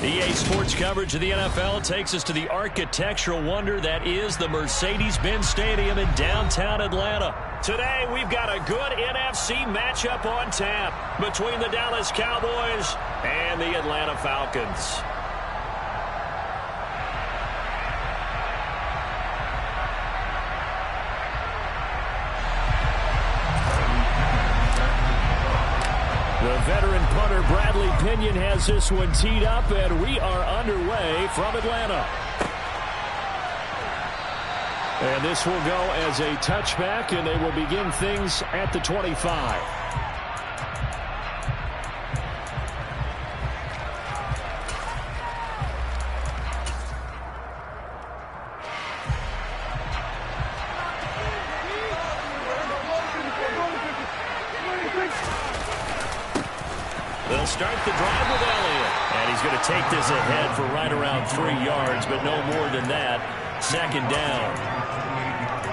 EA Sports coverage of the NFL takes us to the architectural wonder that is the Mercedes-Benz Stadium in downtown Atlanta. Today, we've got a good NFC matchup on tap between the Dallas Cowboys and the Atlanta Falcons. The veteran punter Bradley Pinion has this one teed up, and we are underway from Atlanta. And this will go as a touchback, and they will begin things at the 25. They'll start the drive with Elliott. And he's going to take this ahead for right around 3 yards, but no more than that. Second down.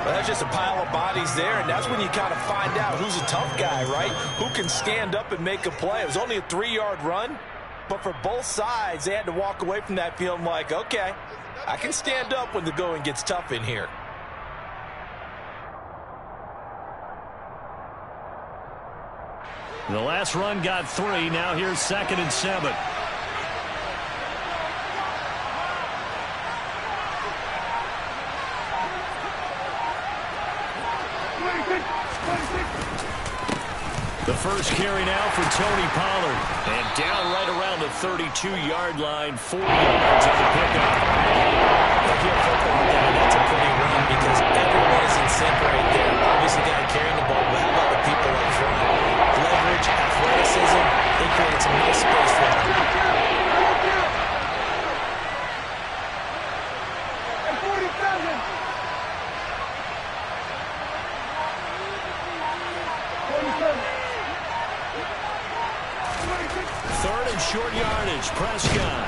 Well, that's just a pile of bodies there, and that's when you kind of find out who's a tough guy, right? Who can stand up and make a play. It was only a 3-yard run, but for both sides, they had to walk away from that feeling like, okay, I can stand up when the going gets tough in here. The last run got 3. Now here's 2nd and 7. The first carry now for Tony Pollard. And down right around the 32-yard line, 4 yards on the pickup. If you're a football guy, that's a pretty run because everyone is in sync right there. Obviously, the guy carrying the ball, but how about the people up front? Leverage, athleticism, they created some nice space for him. Third and short yardage, Prescott.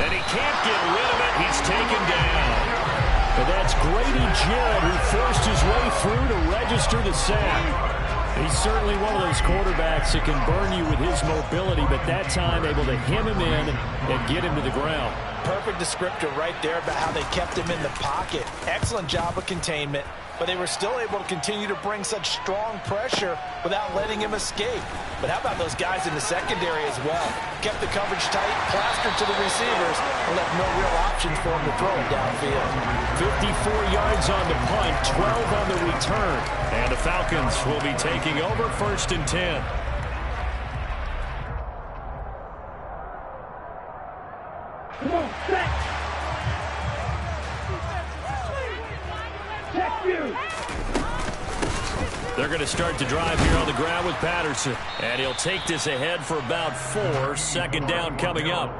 And he can't get rid of it. He's taken down. And that's Grady Jarrett who forced his way through to register the sack. He's certainly one of those quarterbacks that can burn you with his mobility, but that time able to hem him in and get him to the ground. Perfect descriptor right there about how they kept him in the pocket. Excellent job of containment, but they were still able to continue to bring such strong pressure without letting him escape. But how about those guys in the secondary as well? Kept the coverage tight, plastered to the receivers, and left no real options for him to throw it downfield. 54 yards on the punt, 12 on the return. And the Falcons will be taking over 1st and 10. Come on, set! Check you! They're going to start the drive here on the ground with Patterson. And he'll take this ahead for about 4. 2nd down coming up.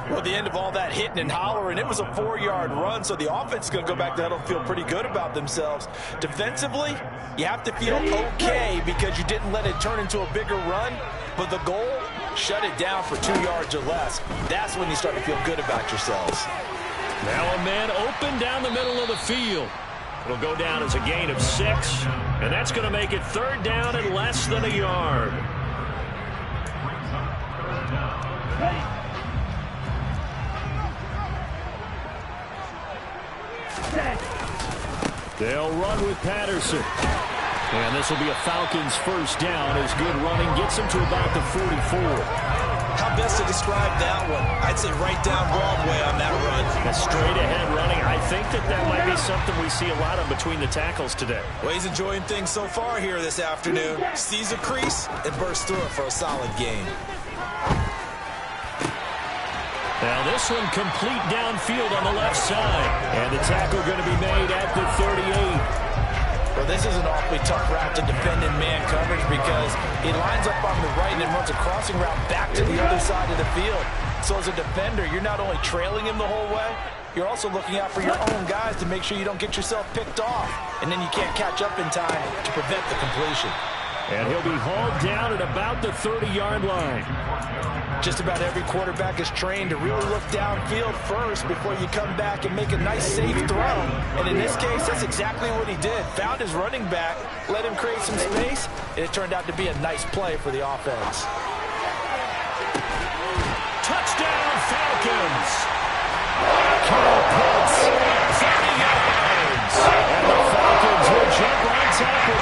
Well, at the end of all that hitting and hollering, it was a 4-yard run, so the offense is going to go back there and feel pretty good about themselves. Defensively, you have to feel okay because you didn't let it turn into a bigger run, but the goal, shut it down for 2 yards or less. That's when you start to feel good about yourselves. Now a man open down the middle of the field. It'll go down as a gain of 6, and that's going to make it 3rd down and less than a yard. They'll run with Patterson. And this will be a Falcons 1st down as good running gets them to about the 44. How best to describe that one? I'd say right down Broadway on that run. A straight ahead running. I think that might be something we see a lot of between the tackles today. Well, he's enjoying things so far here this afternoon. Sees a crease and bursts through it for a solid gain. Now this one complete downfield on the left side. And the tackle going to be made at the 38. Well, this is an awfully tough route to defend in man coverage because he lines up on the right and runs a crossing route back to the other side of the field. So as a defender, you're not only trailing him the whole way, you're also looking out for your own guys to make sure you don't get yourself picked off. And then you can't catch up in time to prevent the completion. And he'll be hauled down at about the 30-yard line. Just about every quarterback is trained to really look downfield first before you come back and make a nice, safe throw. And in this case, that's exactly what he did. Found his running back, let him create some space, and it turned out to be a nice play for the offense. Touchdown, Falcons!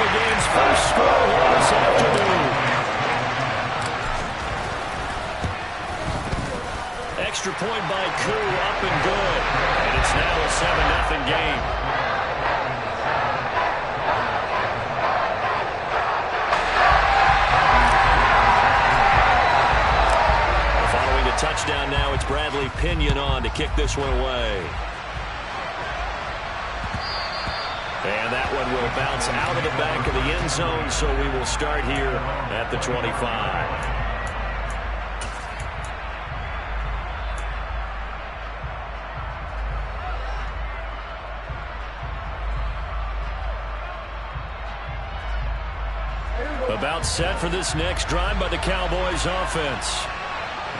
the game's first score here this afternoon. Extra point by Koo, up and good. And it's now a 7-0 game. Following a touchdown now, it's Bradley Pinion on to kick this one away. And that one will bounce out of the back of the end zone, so we will start here at the 25. About set for this next drive by the Cowboys offense.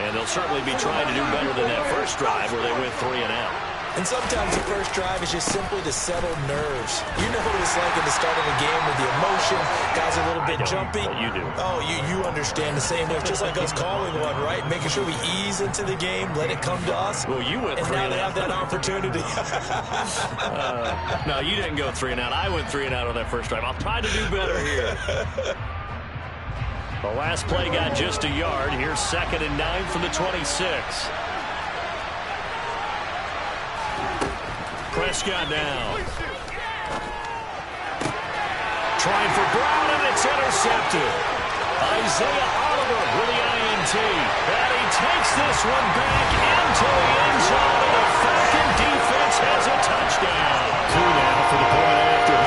And they'll certainly be trying to do better than that first drive where they went 3 and out. And sometimes the first drive is just simply to settle nerves. You know what it's like at the start of a game with the emotion. Guys are a little bit jumpy. But you do. Oh, you understand the same. It's just like us calling one, right? Making sure we ease into the game, let it come to us. Well, you went 3 and out. And now they out. have that opportunity. No, you didn't go 3 and out. I went 3 and out on that first drive. I'll try to do better here. The last play got just a yard. Here's 2nd and 9 from the 26. Prescott now. Trying for Brown, and it's intercepted. Isaiah Oliver with the INT. And he takes this one back into the end zone, and the Falcon defense has a touchdown. 2 now for the point after.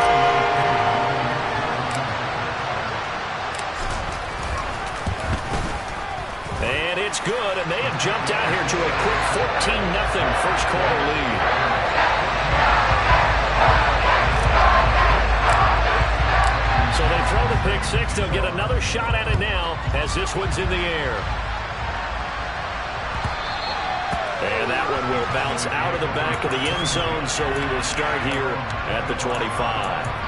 And it's good, and they have jumped out here to a quick 14-0 first quarter lead. So they throw the pick six. They'll get another shot at it now as this one's in the air. And that one will bounce out of the back of the end zone, so we will start here at the 25.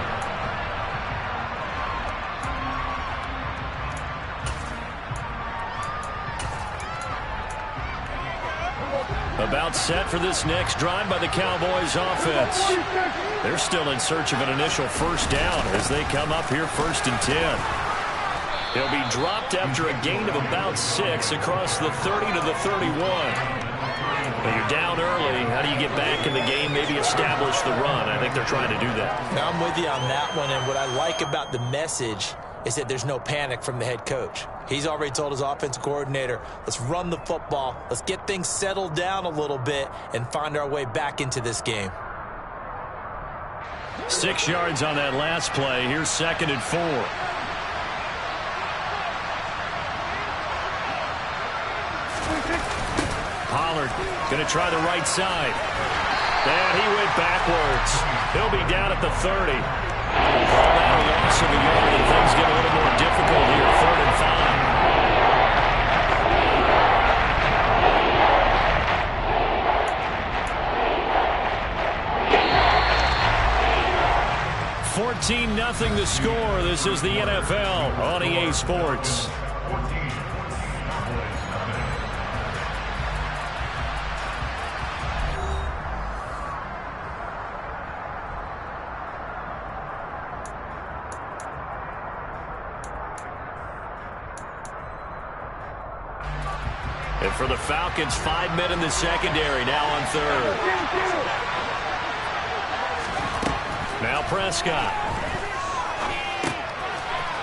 About set for this next drive by the Cowboys offense. They're still in search of an initial first down as they come up here 1st and 10. He'll be dropped after a gain of about 6 across the 30 to the 31. But you're down early. How do you get back in the game, maybe establish the run? I think they're trying to do that. Now, I'm with you on that one, and what I like about the message is that there's no panic from the head coach. He's already told his offensive coordinator, let's run the football, let's get things settled down a little bit and find our way back into this game. 6 yards on that last play. Here's 2nd and 4. Pollard going to try the right side. And he went backwards. He'll be down at the 30. Call that a loss of a yard, and things get a little more difficult here. 3rd and 5. 14-0 the score. This is the NFL on EA Sports. And for the Falcons, 5 men in the secondary, now on 3rd. Now Prescott.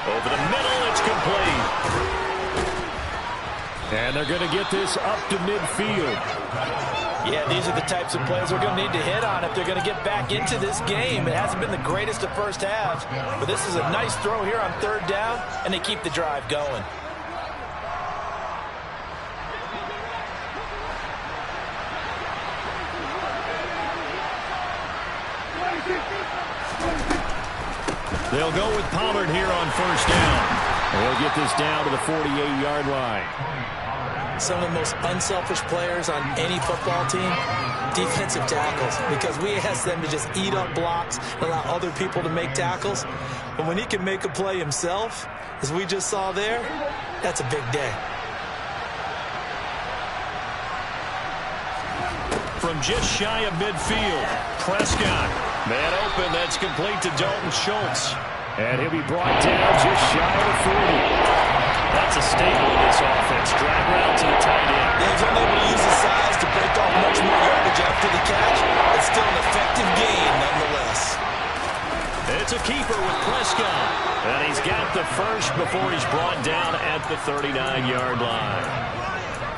Over the middle, it's complete. And they're going to get this up to midfield. Yeah, these are the types of plays they're going to need to hit on if they're going to get back into this game. It hasn't been the greatest of first halves, but this is a nice throw here on 3rd down, and they keep the drive going. They'll go with Pollard here on 1st down. They'll get this down to the 48-yard line. Some of the most unselfish players on any football team, defensive tackles, because we ask them to just eat up blocks and allow other people to make tackles. But when he can make a play himself, as we just saw there, that's a big day. From just shy of midfield, Prescott. Man open, that's complete to Dalton Schultz. And he'll be brought down just shy of 40. That's a staple of this offense. Drag route to the tight end. Yeah, he's only able to use his size to break off much more yardage after the catch. It's still an effective gain nonetheless. It's a keeper with Prescott. And he's got the first before he's brought down at the 39-yard line.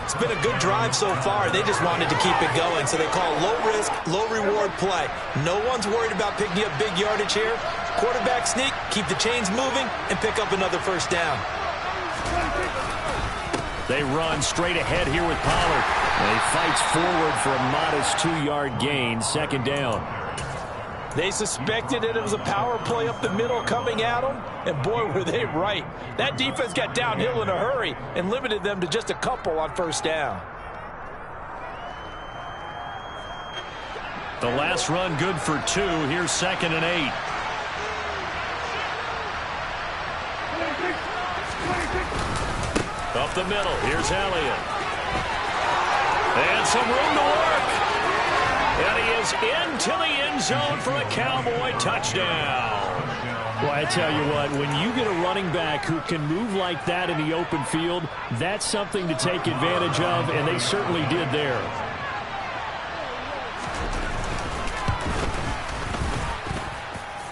It's been a good drive so far. They just wanted to keep it going, so they call low-risk, low-reward play. No one's worried about picking up big yardage here. Quarterback sneak, keep the chains moving, and pick up another first down. They run straight ahead here with Pollard. And he fights forward for a modest 2-yard gain, second down. They suspected it was a power play up the middle coming at them, and boy, were they right. That defense got downhill in a hurry and limited them to just a couple on first down. The last run good for 2. Here's 2nd and 8. Up the middle. Here's Elliott. And some room to work. And he is into the end zone for a Cowboy touchdown. Well, I tell you what, when you get a running back who can move like that in the open field, that's something to take advantage of, and they certainly did there.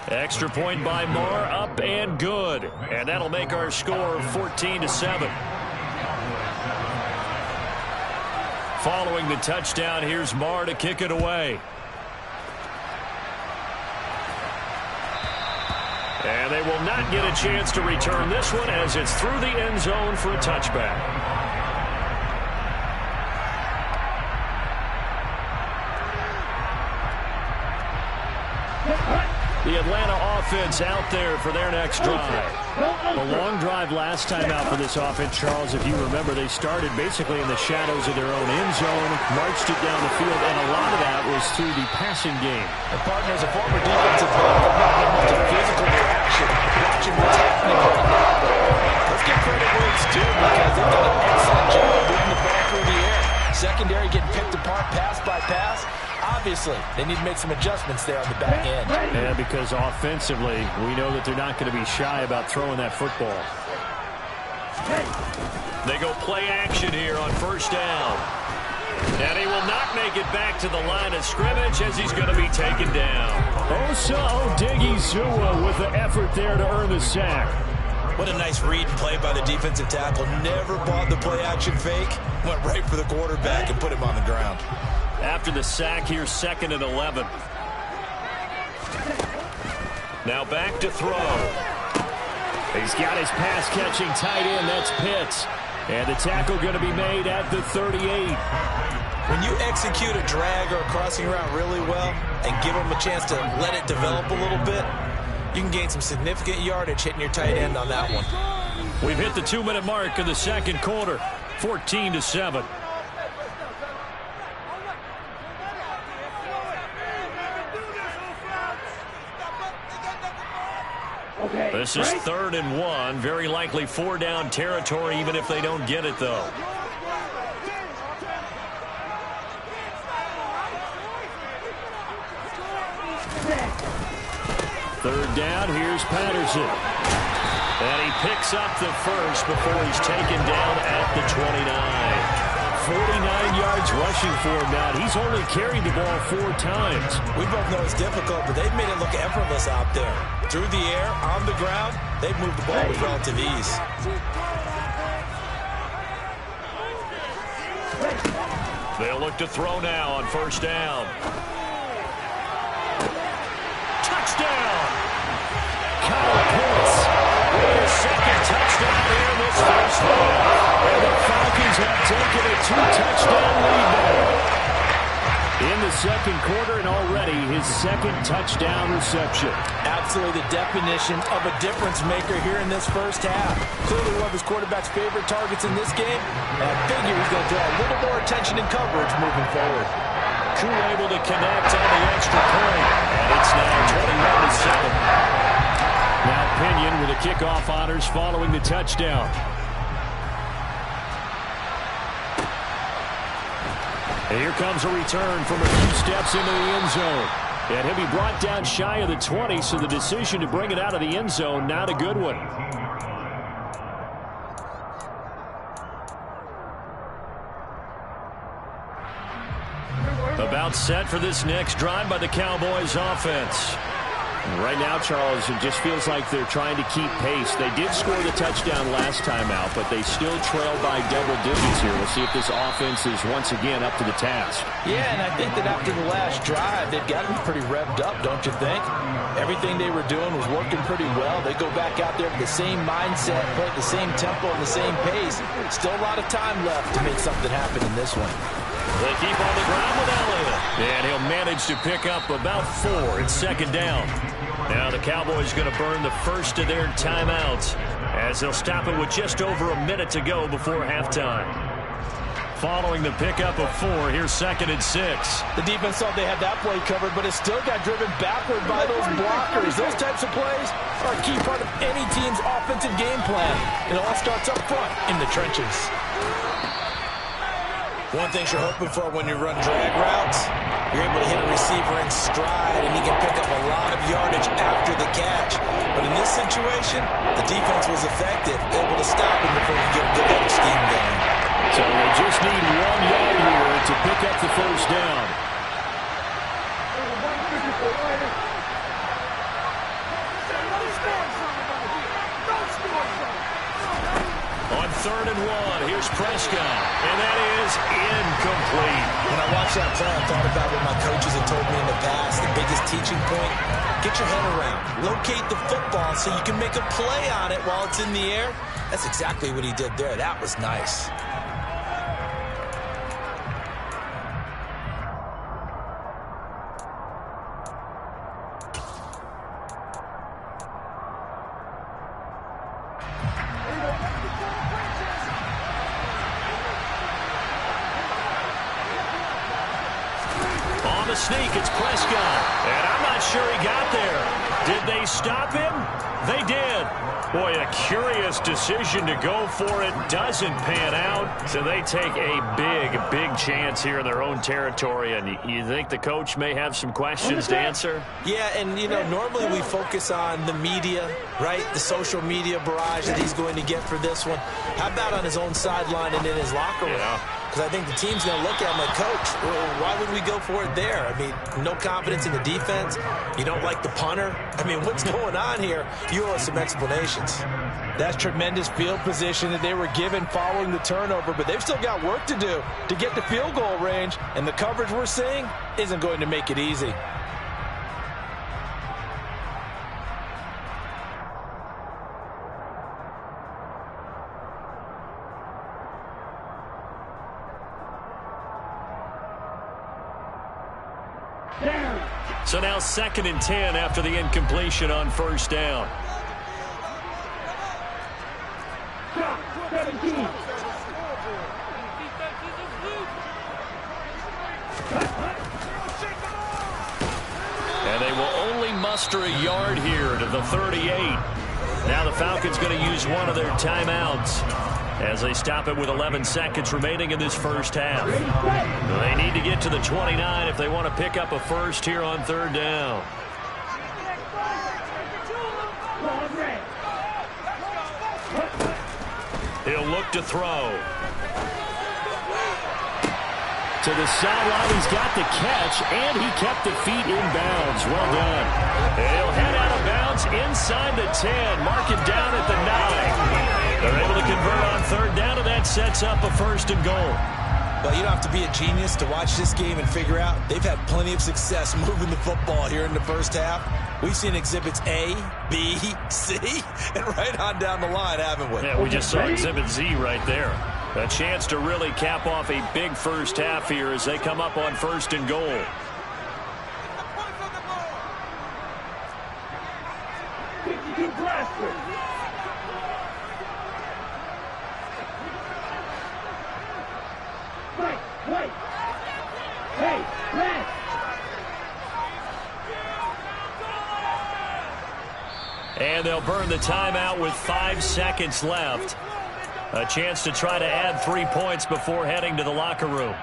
Extra point by Marr, up and good. And that'll make our score 14-7. Following the touchdown, here's Marr to kick it away. And they will not get a chance to return this one as it's through the end zone for a touchback. The Atlanta offense out there for their next drive. A long drive last time out for this offense, Charles. If you remember, they started basically in the shadows of their own end zone, marched it down the field, and a lot of that was through the passing game. And partner, as a former defensive back, I've not had much of a physical reaction watching what's happening right now. But let's give credit where it's due because they've done an excellent job moving the ball through the air. Secondary getting picked apart pass by pass. Obviously, they need to make some adjustments there on the back end. Yeah, because offensively, we know that they're not going to be shy about throwing that football. They go play action here on first down. And he will not make it back to the line of scrimmage as he's going to be taken down. Osa Odigizua with the effort there to earn the sack. What a nice read and play by the defensive tackle. Never bought the play action fake. Went right for the quarterback and put him on the ground. After the sack, here's 2nd and 11. Now back to throw. He's got his pass-catching tight end. That's Pitts. And the tackle going to be made at the 38. When you execute a drag or a crossing route really well and give them a chance to let it develop a little bit, you can gain some significant yardage hitting your tight end on that one. We've hit the 2-minute mark of the second quarter, 14-7. This is 3rd and 1. Very likely 4-down territory, even if they don't get it, though. Third down, here's Patterson. And he picks up the first before he's taken down at the 29. 49 yards rushing for him now. He's only carried the ball 4 times. We both know it's difficult, but they've made it look effortless out there. Through the air, on the ground, they've moved the ball with relative ease. They'll look to throw now on first down. Touchdown! Kyle Pitts with his 2nd touchdown here in this first half. And the Falcons have taken a 2-touchdown lead there. In the second quarter, and already his 2nd touchdown reception. Absolutely the definition of a difference maker here in this first half. Clearly one of his quarterback's favorite targets in this game. And I figure he's going to draw a little more attention and coverage moving forward. Crew able to connect on the extra point. And it's now 21-7. Now Pinion with the kickoff honors following the touchdown. And here comes a return from a few steps into the end zone. And he'll be brought down shy of the 20, so the decision to bring it out of the end zone, not a good one. About set for this next drive by the Cowboys offense. Right now, Charles, it just feels like they're trying to keep pace. They did score the touchdown last time out, but they still trail by double digits here. We'll see if this offense is once again up to the task. Yeah, and I think that after the last drive, they've got to be pretty revved up, don't you think? Everything they were doing was working pretty well. They go back out there with the same mindset, play at the same tempo and the same pace. Still a lot of time left to make something happen in this one. They keep on the ground with Elliott. And he'll manage to pick up about 4. It's second down. Now the Cowboys going to burn the first of their timeouts as they'll stop it with just over a minute to go before halftime. Following the pickup of 4, here's 2nd and 6. The defense thought they had that play covered, but it still got driven backward by those blockers. Those types of plays are a key part of any team's offensive game plan. It all starts up front in the trenches. One thing you're hoping for when you run drag routes, you're able to hit a receiver in stride, and he can pick up a lot of yardage after the catch. But in this situation, the defense was effective, able to stop him before he get a good head scheme going. So they just need 1 yard here to pick up the first down. On 3rd and 1, here's Prescott, and that is incomplete. When I watched that play, I thought about what my coaches had told me in the past. The biggest teaching point, get your head around. Locate the football so you can make a play on it while it's in the air. That's exactly what he did there. That was nice. Sneak, it's Prescott, and I'm not sure he got there. Did they stop him? They did. Boy, a curious decision to go for it. Doesn't pan out, so they take a big chance here in their own territory, and you think the coach may have some questions to answer? Yeah, and, you know, normally we focus on the media, right, the social media barrage that he's going to get for this one. How about on his own sideline and in his locker room? Because I think the team's going to look at him like, Coach, why would we go for it there? I mean, no confidence in the defense. You don't like the punter. I mean, what's going on here? You owe us some explanations. That's tremendous field position that they were given following the turnover, but they've still got work to do to get to field goal range, and the coverage we're seeing isn't going to make it easy. So now 2nd and 10 after the incompletion on first down. And they will only muster a yard here to the 38. Now the Falcons going to use one of their timeouts as they stop it with 11 seconds remaining in this first half. They need to get to the 29 if they want to pick up a first here on 3rd down. He'll look to throw. To the sideline, he's got the catch, and he kept the feet in bounds. Well done. He'll head out of bounds inside the 10, mark it down at the 9. They're able to convert on 3rd down, and that sets up a 1st and goal. Well, you don't have to be a genius to watch this game and figure out they've had plenty of success moving the football here in the first half. We've seen exhibits A, B, C, and right on down the line, haven't we? Yeah, we just saw exhibit Z right there. A chance to really cap off a big first half here as they come up on 1st and goal. And they'll burn the timeout with 5 seconds left. A chance to try to add 3 points before heading to the locker room.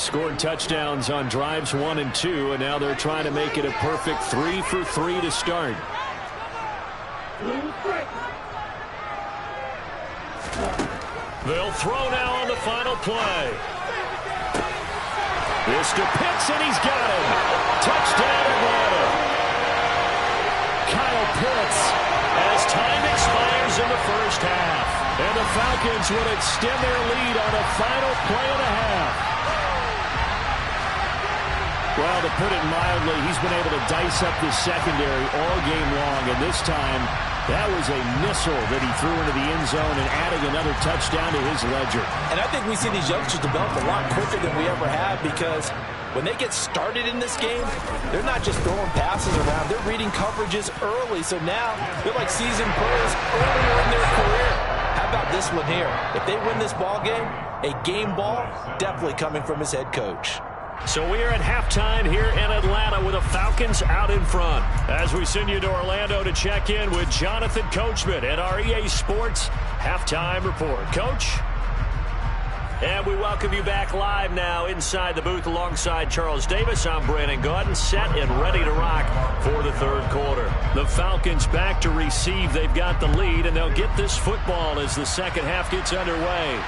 scored touchdowns on drives 1 and 2, and now they're trying to make it a perfect 3 for 3 to start. They'll throw now on the final play. This to Pitts, and he's got him. Touchdown, Atlanta. Kyle Pitts, as time expires in the first half. And the Falcons will extend their lead on a final play and a half. Well, to put it mildly, he's been able to dice up the secondary all game long, and this time that was a missile that he threw into the end zone and adding another touchdown to his ledger. And I think we see these youngsters develop a lot quicker than we ever have, because when they get started in this game, they're not just throwing passes around. They're reading coverages early, so now they're like seasoned pros earlier in their career. How about this one here? If they win this ball game, a game ball definitely coming from his head coach. So we are at halftime here in Atlanta with the Falcons out in front. As we send you to Orlando to check in with Jonathan Coachman at our EA Sports Halftime Report. Coach? And we welcome you back live now inside the booth alongside Charles Davis. I'm Brandon Gaudin, set and ready to rock for the third quarter. The Falcons back to receive. They've got the lead, and they'll get this football as the second half gets underway.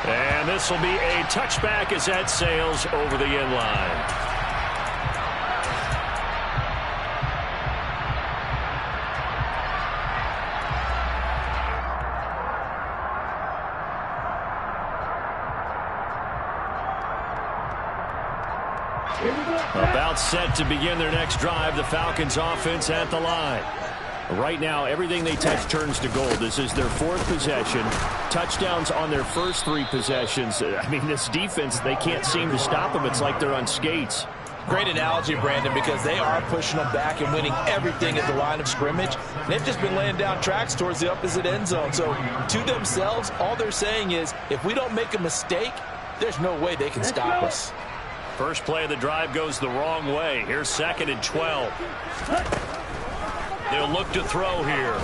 And this will be a touchback as that sails over the end line. About set to begin their next drive, the Falcons offense at the line. Right now, everything they touch turns to gold. This is their fourth possession. Touchdowns on their first 3 possessions. I mean, this defense, they can't seem to stop them. It's like they're on skates. Great analogy, Brandon, because they are pushing them back and winning everything at the line of scrimmage. And they've just been laying down tracks towards the opposite end zone. So to themselves, all they're saying is, if we don't make a mistake, there's no way they can stop us. First play of the drive goes the wrong way. Here's 2nd and 12. They'll look to throw here.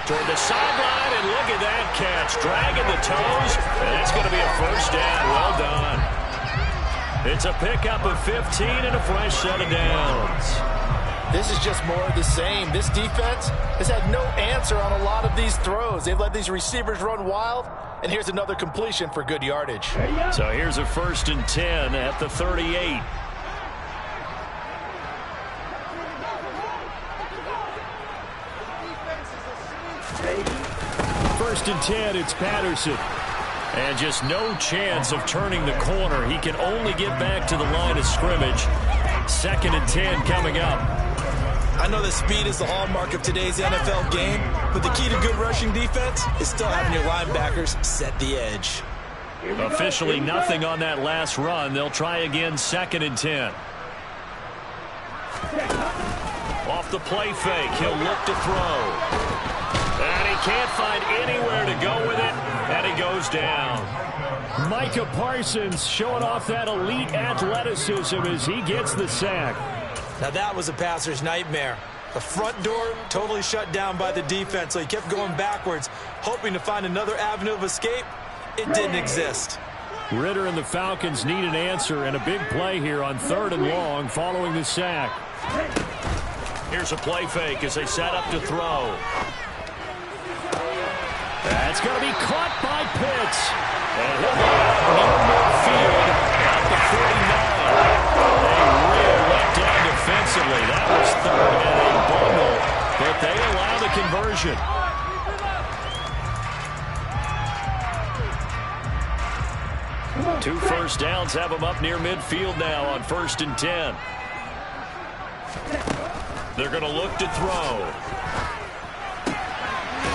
Toward the sideline, and look at that catch. Dragging the toes, and it's going to be a first down. Well done. It's a pickup of 15 and a fresh set of downs. This is just more of the same. This defense has had no answer on a lot of these throws. They've let these receivers run wild, and here's another completion for good yardage. So here's a 1st and 10 at the 38. First and 10, it's Patterson. And just no chance of turning the corner. He can only get back to the line of scrimmage. 2nd and 10 coming up. I know that speed is the hallmark of today's NFL game, but the key to good rushing defense is still having your linebackers set the edge. Officially nothing on that last run. They'll try again, 2nd and 10. Off the play fake, he'll look to throw. And he can't find anywhere to go with it, and he goes down. Micah Parsons showing off that elite athleticism as he gets the sack. Now that was a passer's nightmare. The front door totally shut down by the defense, so he kept going backwards, hoping to find another avenue of escape. It didn't exist. Ritter and the Falcons need an answer, and a big play here on 3rd and long following the sack. Here's a play fake as they set up to throw. That's going to be caught by Pitts. And he'll go out near midfield at the 49. They really let down defensively. That was 3rd and a bundle, but they allow the conversion. Two first downs have them up near midfield now on 1st and 10. They're going to look to throw.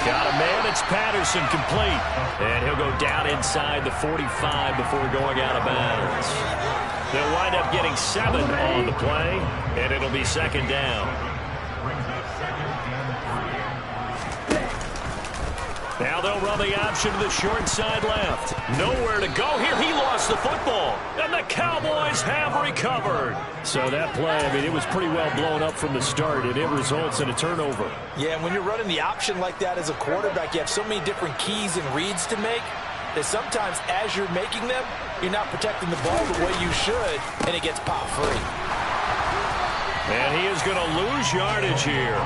Got a man, it's Patterson, complete. And he'll go down inside the 45 before going out of bounds. They'll wind up getting 7 on the play, and it'll be 2nd down. Now they'll run the option to the short side left. Nowhere to go here. He lost the football, and the Cowboys have recovered. So that play, I mean, it was pretty well blown up from the start, and it results in a turnover. Yeah, and when you're running the option like that as a quarterback, you have so many different keys and reads to make. is sometimes as you're making them, you're not protecting the ball the way you should, and it gets popped free. And he is going to lose yardage here.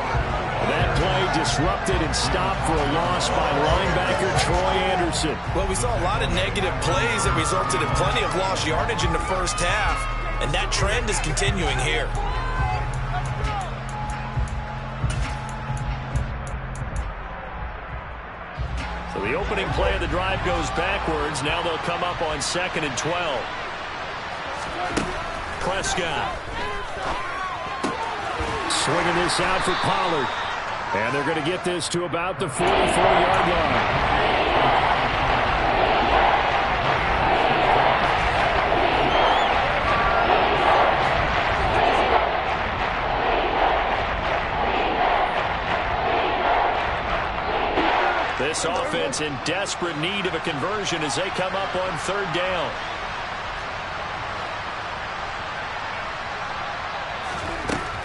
That play disrupted and stopped for a loss by linebacker Troy Anderson. Well, we saw a lot of negative plays that resulted in plenty of lost yardage in the first half, and that trend is continuing here. So the opening play of the drive goes backwards. Now they'll come up on 2nd and 12. Prescott. Swinging this out for Pollard. And they're going to get this to about the 44-yard line. This offense in desperate need of a conversion as they come up on 3rd down.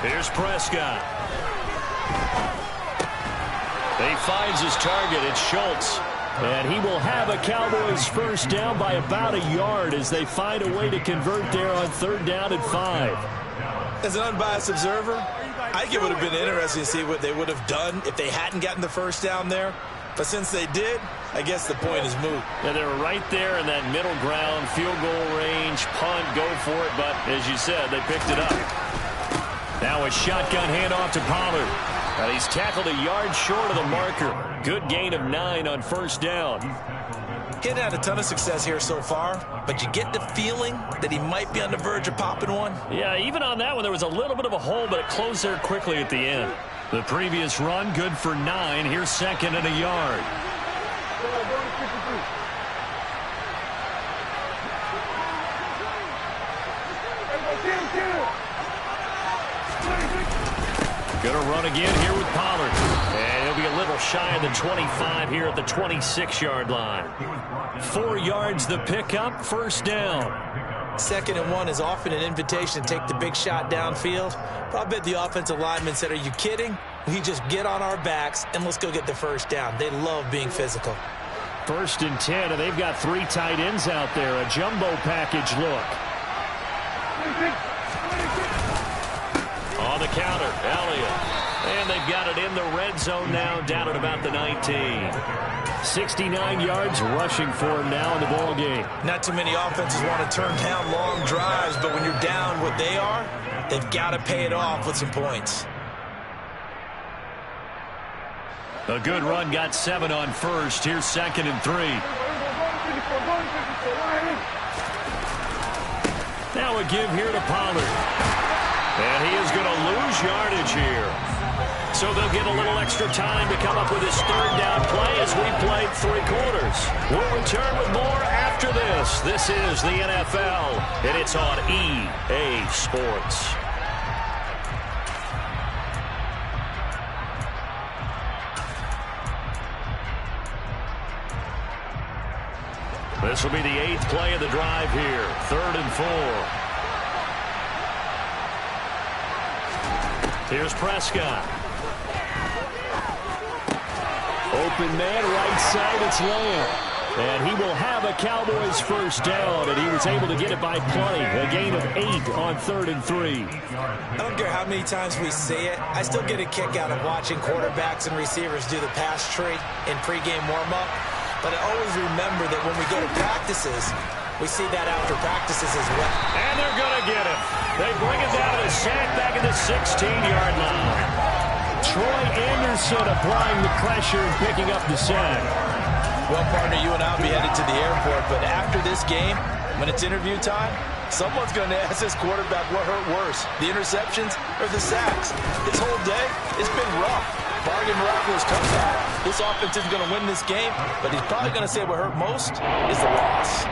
Here's Prescott. He finds his target. It's Schultz. And he will have a Cowboys first down by about a yard as they find a way to convert there on 3rd down and 5. As an unbiased observer, I think it would have been interesting to see what they would have done if they hadn't gotten the first down there. But since they did, I guess the point is moot. Yeah, they were right there in that middle ground, field goal range, punt, go for it. But as you said, they picked it up. Now a shotgun handoff to Pollard. And he's tackled a yard short of the marker. Good gain of 9 on 1st down. He hadn't had a ton of success here so far, but you get the feeling that he might be on the verge of popping one. Yeah, even on that one, there was a little bit of a hole, but it closed there quickly at the end. The previous run, good for 9. Here's 2nd and a yard. Going to run again here with Pollard. And he'll be a little shy of the 25 here at the 26-yard line. 4 yards the pickup, 1st down. 2nd and 1 is often an invitation to take the big shot downfield. But I bet the offensive lineman said, are you kidding? We just get on our backs and let's go get the 1st down. They love being physical. 1st and 10, and they've got 3 tight ends out there. A jumbo package look. On the counter, Elliott. And they've got it in the red zone now, down at about the 19. 69 yards rushing for him now in the ball game. Not too many offenses want to turn down long drives, but when you're down what they are, they've got to pay it off with some points. A good run, got 7 on 1st. Here's 2nd and 3. Now a give here to Pollard. And he is going to lose yardage here. So they'll get a little extra time to come up with his 3rd down play as we played 3 quarters. We'll return with more after this. This is the NFL, and it's on EA Sports. This will be the 8th play of the drive here. 3rd and 4. Here's Prescott. Open man, right side, it's Lamb. And he will have a Cowboys first down, and he was able to get it by plenty. A gain of 8 on 3rd and 3. I don't care how many times we see it. I still get a kick out of watching quarterbacks and receivers do the pass tree in pregame warm-up. But I always remember that when we go to practices, we see that after practices as well. And they're going to get him. They bring it down to the sack back at the 16-yard line. Troy Anderson applying the pressure and picking up the sack. Well, partner, you and I will be headed to the airport, but after this game, when it's interview time, someone's going to ask this quarterback what hurt worse, the interceptions or the sacks. His whole day, it's been rough. Bargain miraculous comeback. This offense isn't going to win this game, but he's probably going to say what hurt most is the loss.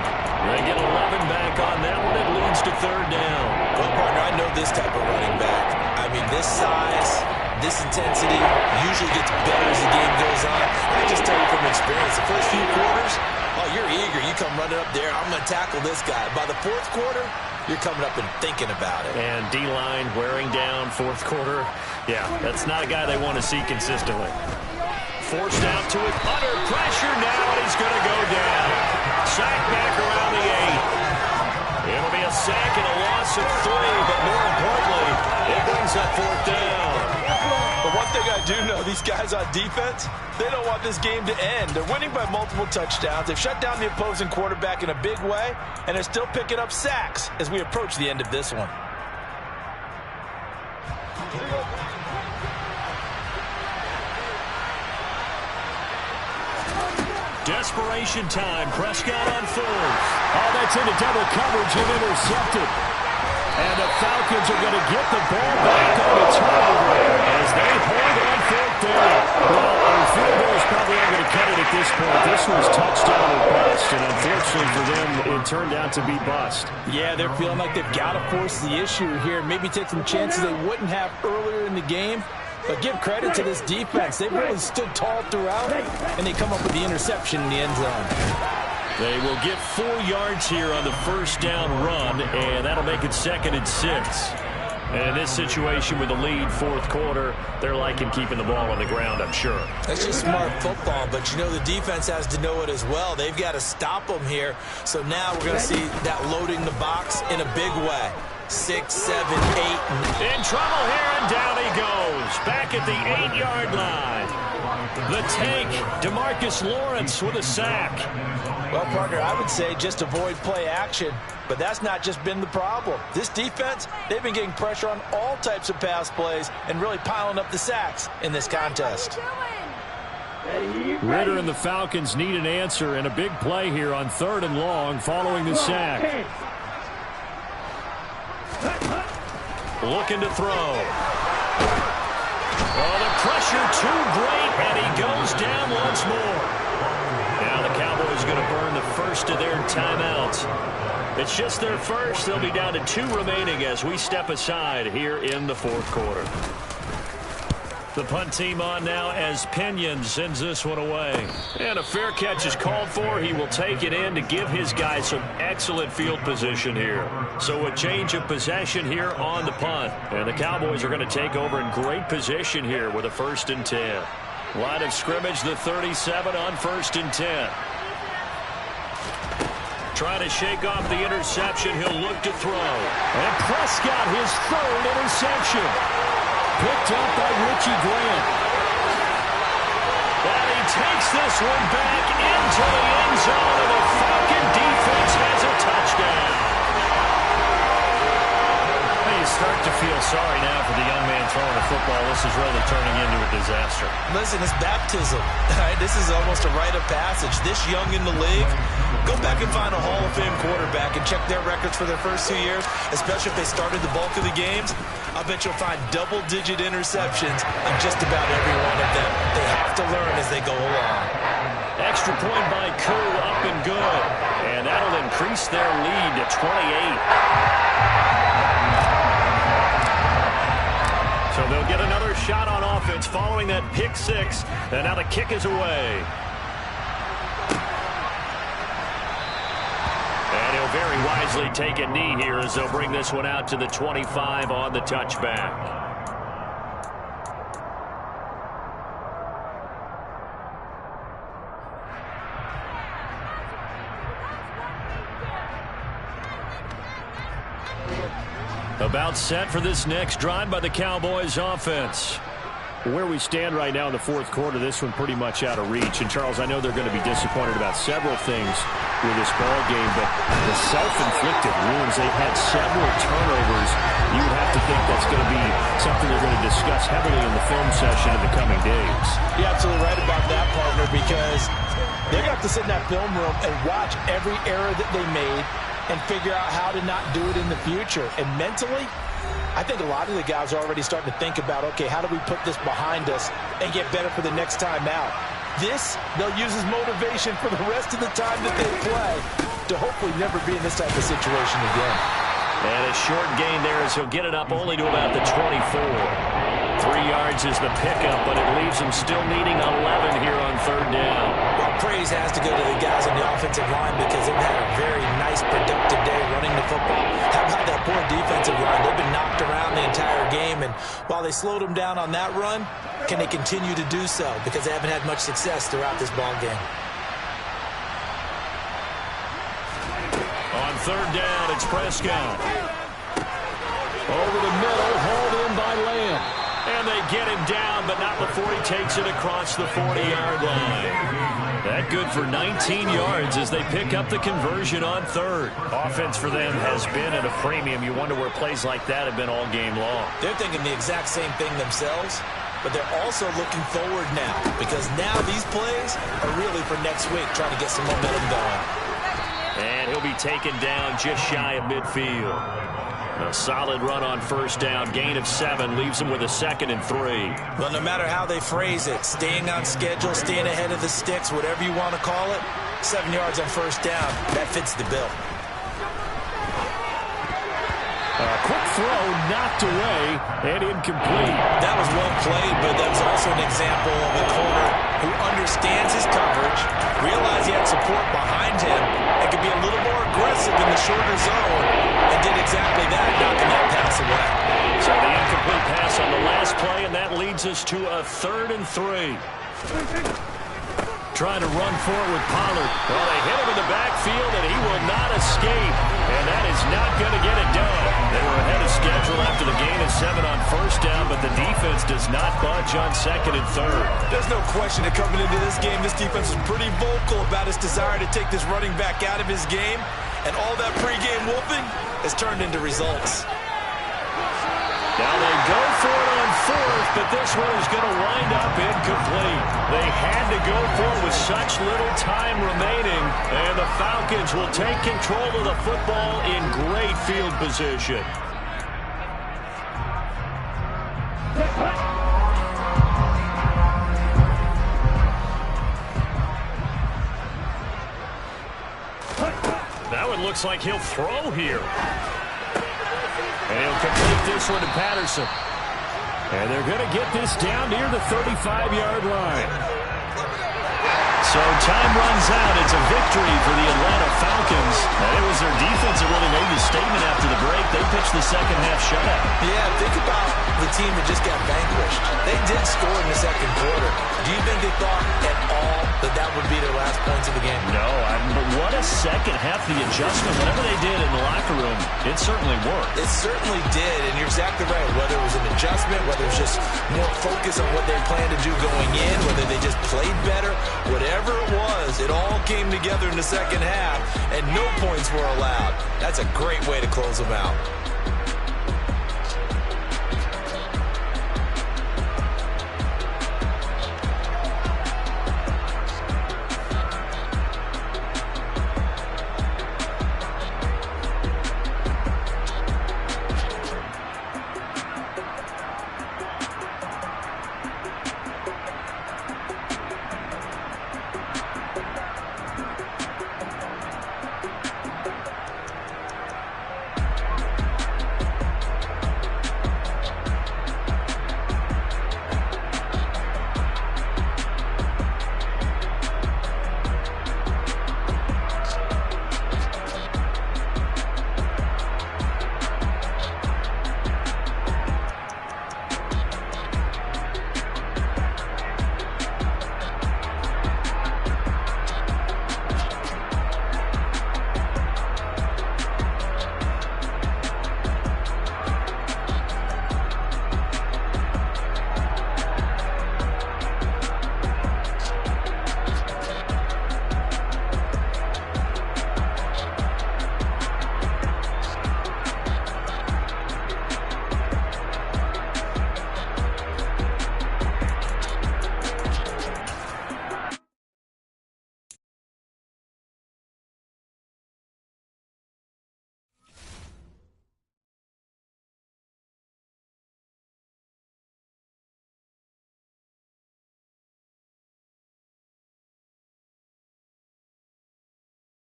They get 11 back on that one. It leads to 3rd down. Well, partner, I know this type of running back. I mean, this size, this intensity usually gets better as the game goes on. I just tell you from experience, the first few quarters, oh, you're eager. You come running up there, I'm going to tackle this guy. By the 4th quarter, you're coming up and thinking about it. And D-line wearing down 4th quarter. Yeah, that's not a guy they want to see consistently. Forced out to it, under pressure now, and he's going to go down. Sack back around the 8. It'll be a sack and a loss of 3, but more importantly, it brings up 4th down. But one thing I do know, these guys on defense, they don't want this game to end. They're winning by multiple touchdowns. They've shut down the opposing quarterback in a big way, and they're still picking up sacks as we approach the end of this one. Desperation time. Prescott on 4th. Oh, that's into double coverage and intercepted. And the Falcons are going to get the ball back on the turnover as they hold on 4th down. Well, the field goal is probably not going to cut it at this point. This was touchdown or bust, and unfortunately for them, it turned out to be bust. Yeah, they're feeling like they've got to force the issue here. Maybe take some chances they wouldn't have earlier in the game. But give credit to this defense. They've really stood tall throughout, and they come up with the interception in the end zone. They will get 4 yards here on the first down run, and that'll make it 2nd and 6. And in this situation with the lead 4th quarter, they're liking keeping the ball on the ground, I'm sure. That's just smart football, but you know the defense has to know it as well. They've got to stop them here. So now we're going to see that loading the box in a big way. 6, 7, 8. In trouble here, and down he goes. Back at the 8-yard line. The tank, DeMarcus Lawrence with a sack. Well, partner, I would say just avoid play action, but that's not just been the problem. This defense, they've been getting pressure on all types of pass plays and really piling up the sacks in this contest. Ritter and the Falcons need an answer, and a big play here on 3rd and long following the sack. Looking to throw. Oh, the pressure too great, and he goes down once more. Now the Cowboys going to burn the first of their timeouts. It's just their first. They'll be down to 2 remaining as we step aside here in the 4th quarter. The punt team on now as Pinion sends this one away. And a fair catch is called for. He will take it in to give his guys some excellent field position here. So a change of possession here on the punt. And the Cowboys are going to take over in great position here with a 1st and 10. Line of scrimmage, the 37 on 1st and 10. Trying to shake off the interception. He'll look to throw. And Prescott, his 3rd interception. Picked up by Richie Grant. And he takes this one back into the end zone, and the Falcon defense has a touchdown. You start to feel sorry now for the young man throwing the football. This is really turning into a disaster. Listen, it's baptism. Right? This is almost a rite of passage. This young in the league, go back and find a Hall of Fame quarterback and check their records for their first 2 years, especially if they started the bulk of the games. I bet you'll find double-digit interceptions in just about every one of them. They have to learn as they go along. Extra point by Koo, up and good. And that'll increase their lead to 28. So they'll get another shot on offense following that pick 6. And now the kick is away. And he'll very wisely take a knee here as they'll bring this one out to the 25 on the touchback. About set for this next drive by the Cowboys offense. Where we stand right now in the 4th quarter, this one pretty much out of reach. And, Charles, I know they're going to be disappointed about several things with this ball game, but the self-inflicted wounds, they've had several turnovers. You would have to think that's going to be something they're going to discuss heavily in the film session in the coming days. You're absolutely right about that, partner, because they're going to have to sit in that film room and watch every error that they made and figure out how to not do it in the future. And mentally, I think a lot of the guys are already starting to think about, okay, how do we put this behind us and get better for the next time out? This, they'll use as motivation for the rest of the time that they play to hopefully never be in this type of situation again. And a short gain there as he'll get it up only to about the 24. 3 yards is the pickup, but it leaves them still needing 11 here on 3rd down. Well, praise has to go to the guys on the offensive line because they've had a very nice, productive day running the football. How about that poor defensive line? They've been knocked around the entire game, and while they slowed them down on that run, can they continue to do so? Because they haven't had much success throughout this ball game. third down. It's Prescott. Over the middle, hauled in by Lamb. And they get him down, but not before he takes it across the 40-yard line. That good for 19 yards as they pick up the conversion on third. Offense for them has been at a premium. You wonder where plays like that have been all game long. They're thinking the exact same thing themselves, but they're also looking forward now because now these plays are really for next week, trying to get some momentum going. And he'll be taken down just shy of midfield. A solid run on first down, gain of 7, leaves them with a 2nd and 3. Well, no matter how they phrase it, staying on schedule, staying ahead of the sticks, whatever you want to call it, 7 yards on first down, that fits the bill. A quick throw knocked away and incomplete. That was well played, but that's also an example of a corner who understands his coverage, realized he had support behind him, and could be a little more aggressive in the shorter zone, and did exactly that, knocking that pass away. So the incomplete pass on the last play, and that leads us to a 3rd and 3. Trying to run for it with Pollard. Well, they hit him in the backfield, and he will not escape. And that is not going to get it done. They were ahead of schedule after the gain of 7 on first down, but the defense does not budge on 2nd and 3rd. There's no question that coming into this game, this defense was pretty vocal about its desire to take this running back out of his game. And all that pregame whooping has turned into results. Now they go for it on 4th, but this one is going to wind up incomplete. They had to go for it with such little time remaining, and the Falcons will take control of the football in great field position. That one looks like he'll throw here. And he'll complete this one to Patterson. And they're going to get this down near the 35-yard line. So time runs out. It's a victory for the Atlanta Falcons. And it was their defense that really made the statement after the break. They pitched the second half shutout. Yeah, think about the team that just got vanquished. They did score in the second quarter. Do you think they thought at all that that would be their last points of the game? No, but what a second half. The adjustment, whatever they did in the locker room, it certainly worked. It certainly did, and you're exactly right. Whether it was an adjustment, whether it was just more focus on what they planned to do going in, whether they just played better, whatever it was, it all came together in the second half, and no points were allowed. That's a great way to close them out.